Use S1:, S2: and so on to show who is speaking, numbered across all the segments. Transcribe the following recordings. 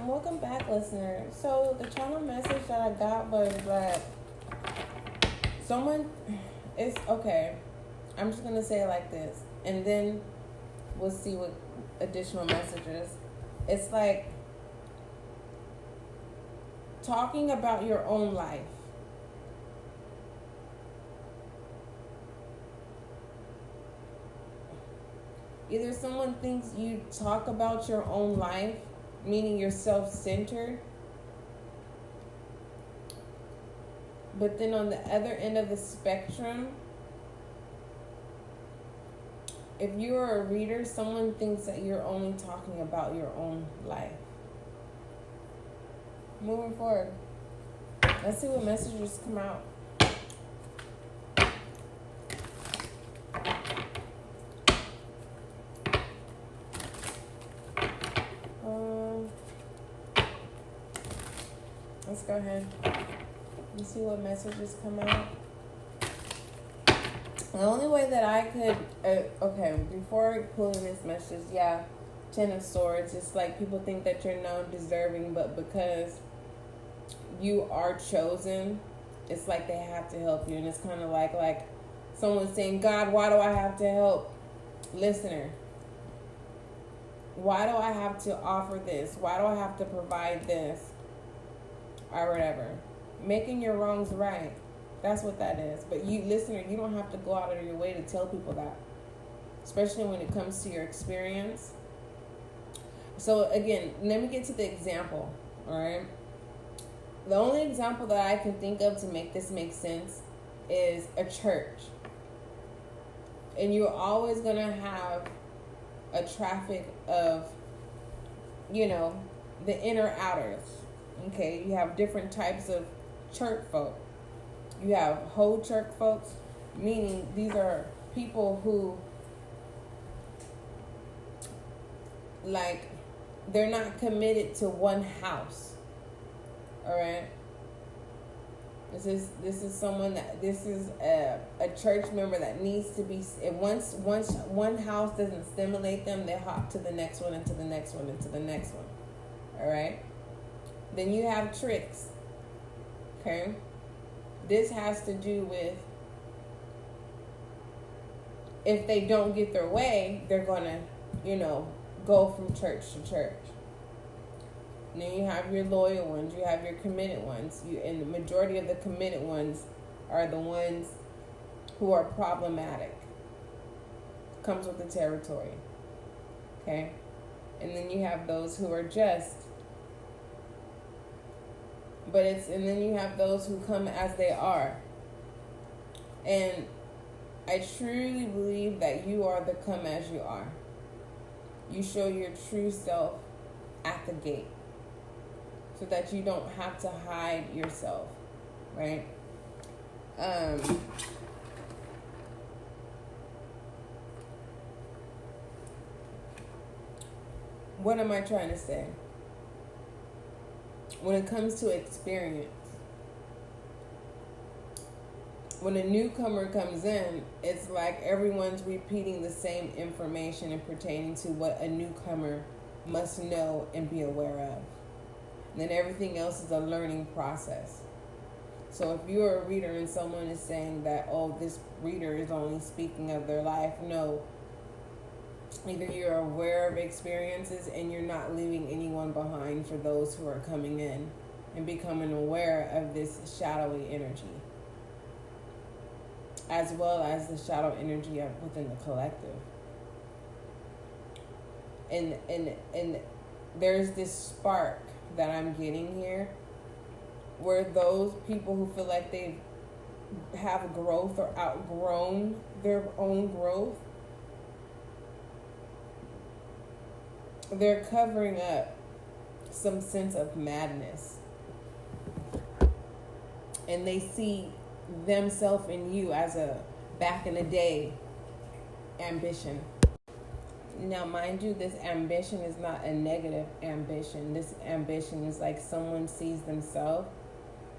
S1: Welcome back, listener. So the channel message that I got was that someone is okay. I'm just gonna say it like this, and then we'll see what additional messages. It's like talking about your own life. Either someone thinks you talk about your own life, meaning you're self-centered, but then on the other end of the spectrum, if you're a reader, someone thinks that you're only talking about your own life. Moving forward, let's see what messages come out. Let's go ahead and see what messages come out. The only way that I could, before pulling this message, Ten of Swords. It's like people think that you're non-deserving, but because you are chosen, it's like they have to help you. And it's kind of like someone saying, God, why do I have to help? Listener, why do I have to offer this? Why do I have to provide this? Or whatever. Making your wrongs right. That's what that is. But you, listener, you don't have to go out of your way to tell people that. Especially when it comes to your experience. So again, let me get to the example. Alright? The only example that I can think of to make this make sense is a church. And you're always going to have a traffic of, the inner outers. Okay, you have different types of church folk. You have whole church folks, meaning these are people who, they're not committed to one house. All right. This is someone this is a church member that needs to be. Once one house doesn't stimulate them, they hop to the next one and to the next one and to the next one. All right. Then you have tricks. Okay. This has to do with if they don't get their way, they're gonna, go from church to church. And then you have your loyal ones, you have your committed ones. And the majority of the committed ones are the ones who are problematic. Comes with the territory. Okay? And then you have those who are just. And then you have those who come as they are. And I truly believe that you are the come as you are. You show your true self at the gate so that you don't have to hide yourself, right? What am I trying to say? When it comes to experience, when a newcomer comes in, it's like everyone's repeating the same information and pertaining to what a newcomer must know and be aware of. And then everything else is a learning process. So if you're a reader and someone is saying that, this reader is only speaking of their life, no. Either you're aware of experiences and you're not leaving anyone behind for those who are coming in and becoming aware of this shadowy energy, as well as the shadow energy within the collective. And there's this spark that I'm getting here where those people who feel like they have growth or outgrown their own growth, they're covering up some sense of madness. And they see themselves in you as a back in the day ambition. Now, mind you, this ambition is not a negative ambition. This ambition is like someone sees themselves.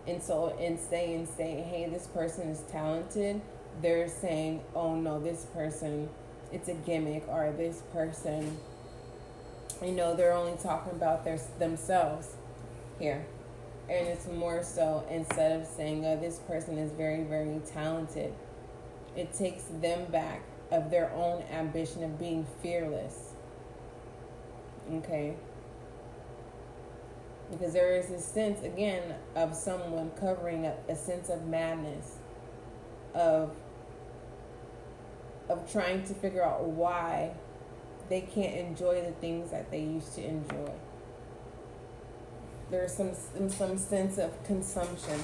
S1: And so in saying, hey, this person is talented, they're saying, oh no, this person, it's a gimmick, or this person they're only talking about themselves here. And it's more so, instead of saying, oh, this person is very, very talented, it takes them back of their own ambition of being fearless. Okay? Because there is a sense, again, of someone covering up a sense of madness, of trying to figure out why they can't enjoy the things that they used to enjoy. There's some sense of consumption.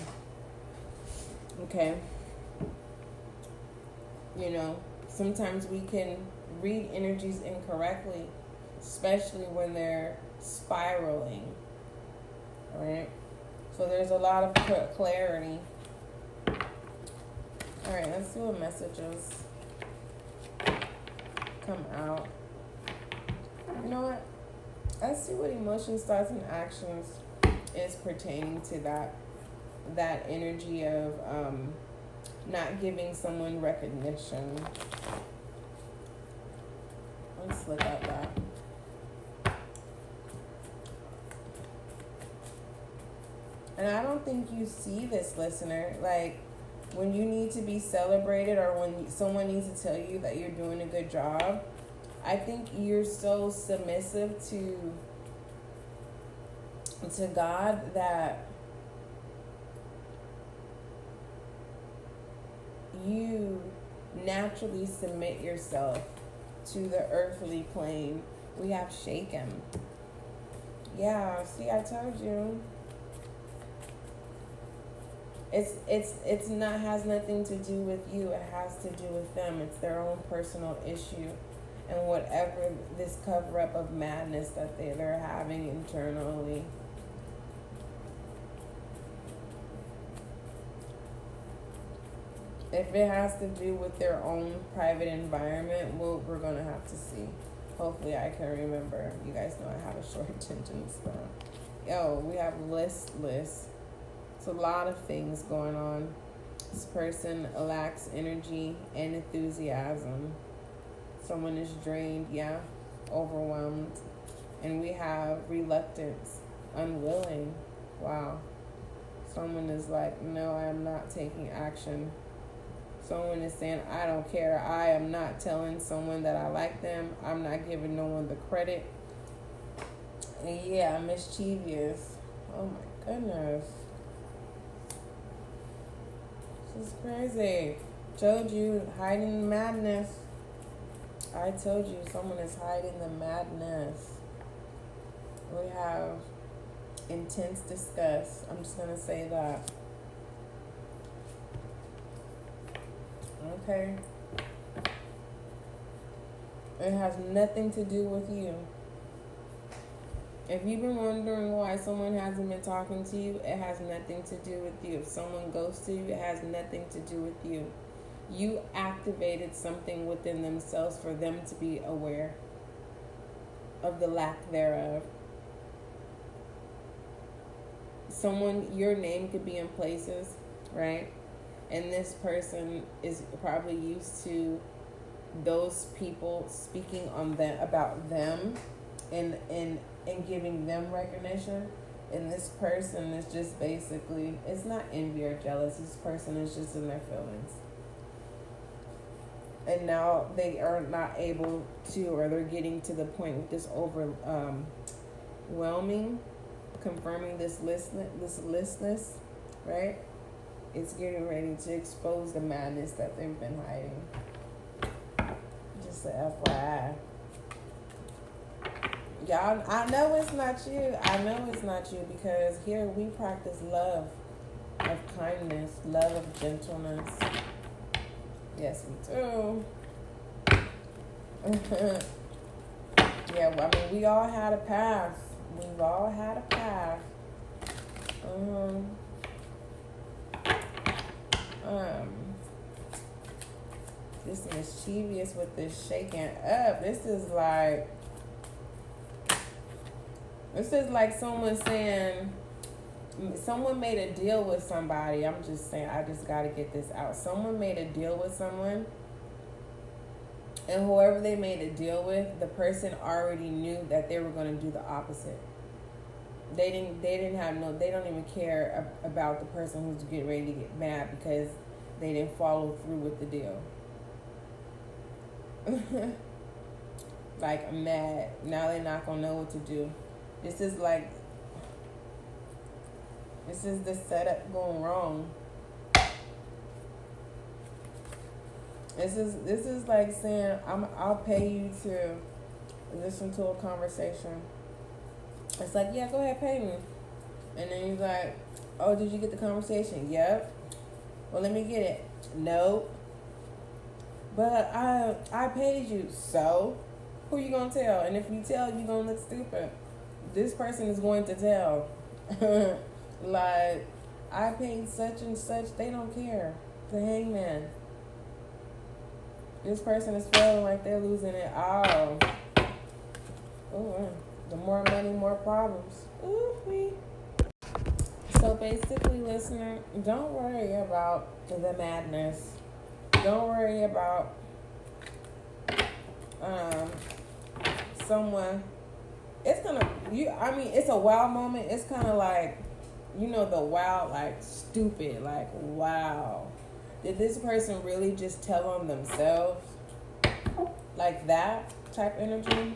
S1: Okay? Sometimes we can read energies incorrectly, especially when they're spiraling. All right? So there's a lot of clarity. All right, let's see what messages come out. You know what? Let's see what emotions, thoughts, and actions is pertaining to that energy of not giving someone recognition. Let's look at that. And I don't think you see this, listener. Like, when you need to be celebrated, or when someone needs to tell you that you're doing a good job, I think you're so submissive to God that you naturally submit yourself to the earthly plane. We have shaken. Yeah, see, I told you. It's not, has nothing to do with you. It has to do with them. It's their own personal issue, and whatever this cover up of madness that they're having internally. If it has to do with their own private environment, we're gonna have to see. Hopefully, I can remember. You guys know I have a short attention span. Yo, we have listless. It's a lot of things going on. This person lacks energy and enthusiasm. Someone is drained, overwhelmed. And we have reluctance, unwilling. Wow. Someone is like, no, I am not taking action. Someone is saying, I don't care. I am not telling someone that I like them. I'm not giving no one the credit. And mischievous. Oh my goodness. This is crazy. Told you, hiding the madness. I told you, someone is hiding the madness. We have intense disgust. I'm just going to say that. Okay? It has nothing to do with you. If you've been wondering why someone hasn't been talking to you, it has nothing to do with you. If someone ghosts you, it has nothing to do with you. You activated something within themselves for them to be aware of the lack thereof. Your name could be in places, right? And this person is probably used to those people speaking on them, about them, and giving them recognition. And this person is just basically, it's not envy or jealousy. This person is just in their feelings. And now they are not able to, or they're getting to the point with this overwhelming, confirming this listness, right? It's getting ready to expose the madness that they've been hiding. Just a FYI. Y'all, I know it's not you. I know it's not you, because here we practice love of kindness, love of gentleness. Yes, we do. We all had a path. We've all had a path. This mischievous with this shaking up. This is like someone saying, someone made a deal with somebody. I'm just saying, I just got to get this out. Someone made a deal with someone, And whoever they made a deal with, the person already knew that they were going to do the opposite. They don't even care about the person who's getting ready to get mad because they didn't follow through with the deal. Like, I'm mad. Now they're not going to know what to do. This is the setup going wrong. This is like saying, I'll pay you to listen to a conversation. It's like, yeah, go ahead, pay me. And then he's like, oh, did you get the conversation? Yep. Well, let me get it. Nope. But I paid you. So, who you gonna tell? And if you tell, you gonna look stupid. This person is going to tell. Like, I paid such and such. They don't care. The hangman. This person is feeling like they're losing it all. Ooh, the more money, more problems. Ooh-wee. So basically, listener, don't worry about the madness. Don't worry about someone. It's it's a wow moment. It's kind of like, the wow, like stupid, like wow. Did this person really just tell on themselves? Like that type energy?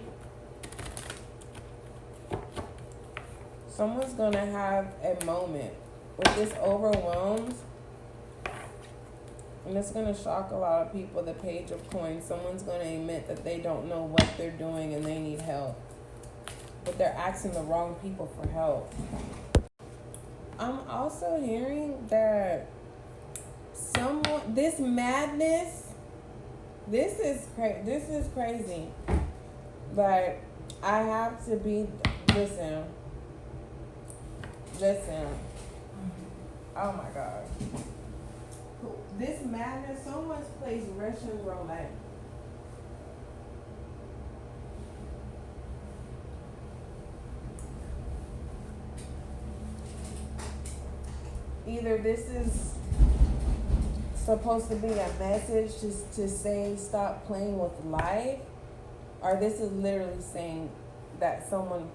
S1: Someone's going to have a moment with this overwhelmed. And it's going to shock a lot of people, the Page of Coins. Someone's going to admit that they don't know what they're doing and they need help. But they're asking the wrong people for help. I'm also hearing that this madness, this is crazy. But I have to be, listen. Oh my God. This madness, someone's plays Russian roulette. Either this is supposed to be a message to say stop playing with life, or this is literally saying that someone,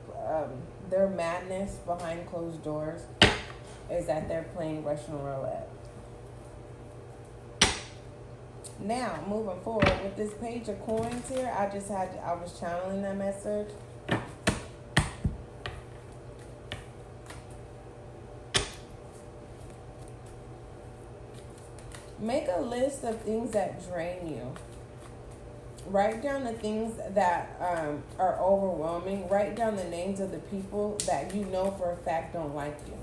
S1: their madness behind closed doors is that they're playing Russian roulette. Now, moving forward with this Page of Coins here, I was channeling that message. Make a list of things that drain you. Write down the things that are overwhelming. Write down the names of the people that you know for a fact don't like you.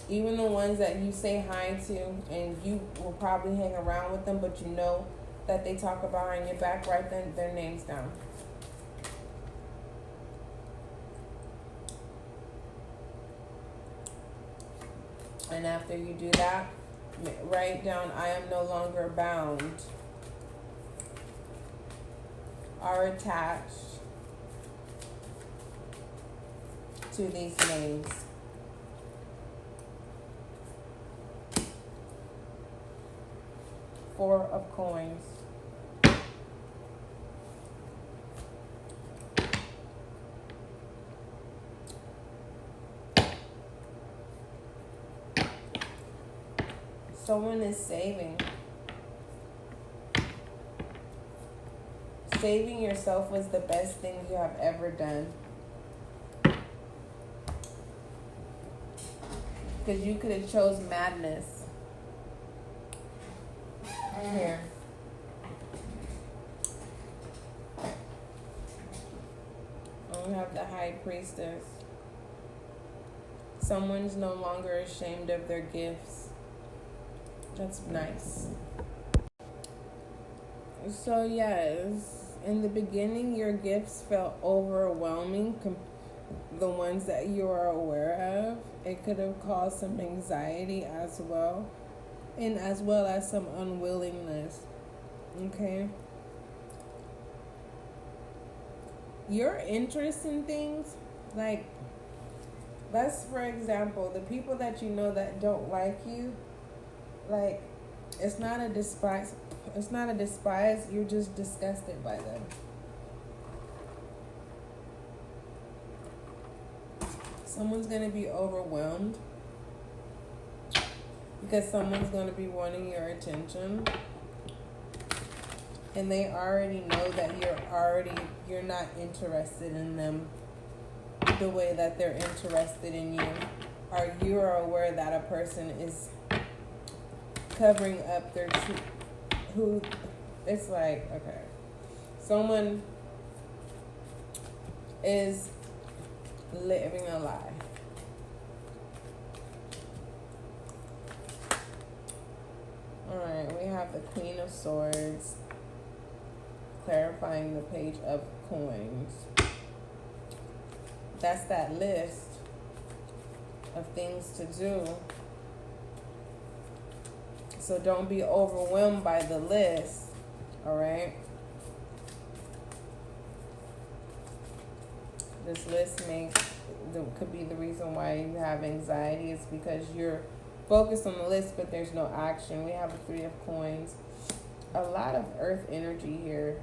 S1: Even the ones that you say hi to and you will probably hang around with them, but you know that they talk about behind your back, write their names down. And after you do that, write down, I am no longer bound or attached to these names. Four of Coins. Someone is saving. Saving yourself was the best thing you have ever done. Because you could have chose madness. Here. We have the High Priestess. Someone's no longer ashamed of their gifts. That's nice. So yes, in the beginning, your gifts felt overwhelming. The ones that you are aware of. It could have caused some anxiety as well. And as well as some unwillingness. Okay? Your interest in things, like, let's, for example, the people that you know that don't like you, like, it's not a despise. It's not a despise. You're just disgusted by them. Someone's going to be overwhelmed because someone's going to be wanting your attention. And they already know that you're not interested in them the way that they're interested in you. Or you are aware that a person is covering up their who it's like, okay, someone is living a lie. All right, we have the Queen of Swords clarifying the Page of Coins. That's that list of things to do. So don't be overwhelmed by the list, all right? This list could be the reason why you have anxiety. It's because you're focused on the list, but there's no action. We have the Three of Coins. A lot of earth energy here,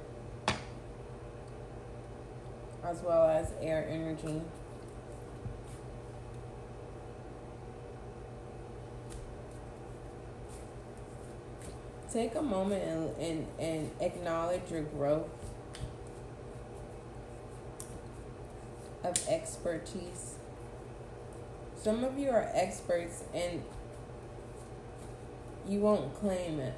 S1: as well as air energy. Take a moment and acknowledge your growth of expertise. Some of you are experts and you won't claim it.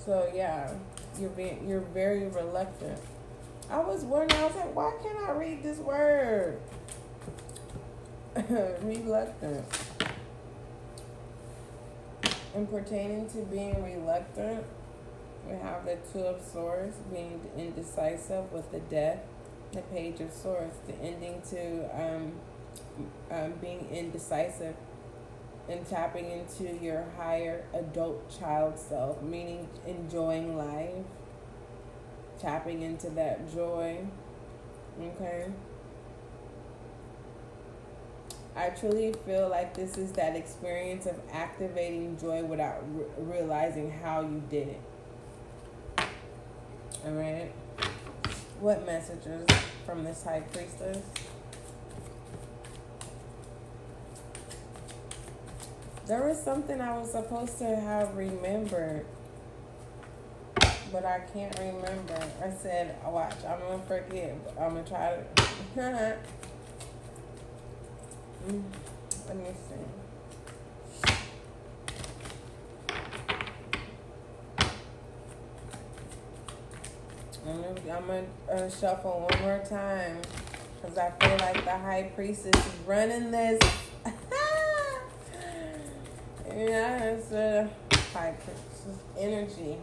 S1: So yeah, you're very reluctant. I was wondering, I was like, why can't I read this word? Reluctant. And pertaining to being reluctant, we have the Two of Swords, being indecisive with the Death, the Page of Swords, the ending to being indecisive and tapping into your higher adult child self, meaning enjoying life, tapping into that joy, okay? I truly feel like this is that experience of activating joy without realizing how you did it. All right? What messages from this High Priestess? There was something I was supposed to have remembered, but I can't remember. I said, watch, I'm going to forget. I'm going to try to... Let me see. I'm going to shuffle one more time because I feel like the High Priestess is running this. Yeah, it's a High Priestess energy.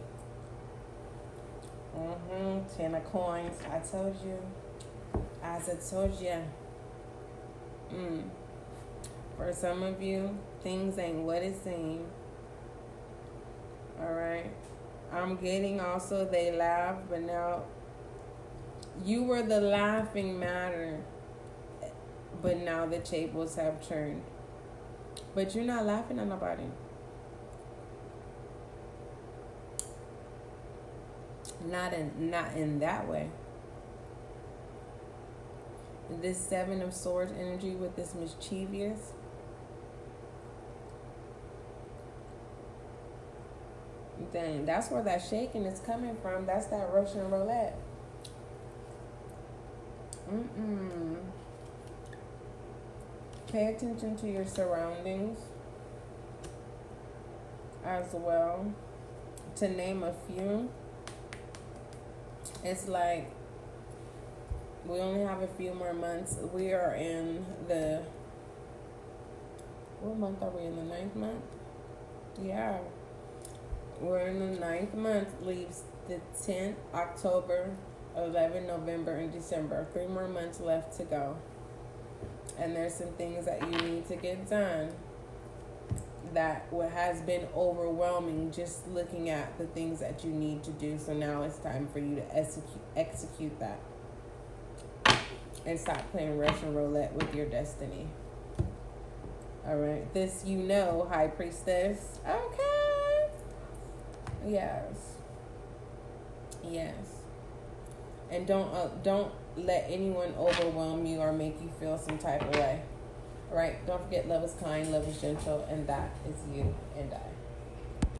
S1: Ten of Coins. I told you. As I told you. For some of you, things ain't what it seems. Alright. I'm getting also they laugh, but now you were the laughing matter. But now the tables have turned. But you're not laughing at nobody. Not in that way. This Seven of Swords energy with this mischievous. Then that's where that shaking is coming from. That's that Russian roulette. Pay attention to your surroundings as well. To name a few, it's like we only have a few more months. We are in the... What month are we in? The 9th month? Yeah. We're in the 9th month. Leaves the 10th, October, 11, November, and December. 3 more months left to go. And there's some things that you need to get done. that what has been overwhelming, just looking at the things that you need to do. So now it's time for you to execute that. And stop playing Russian roulette with your destiny. All right. This, High Priestess. Okay. Yes. And don't let anyone overwhelm you or make you feel some type of way. All right. Don't forget, love is kind, love is gentle, and that is you and I.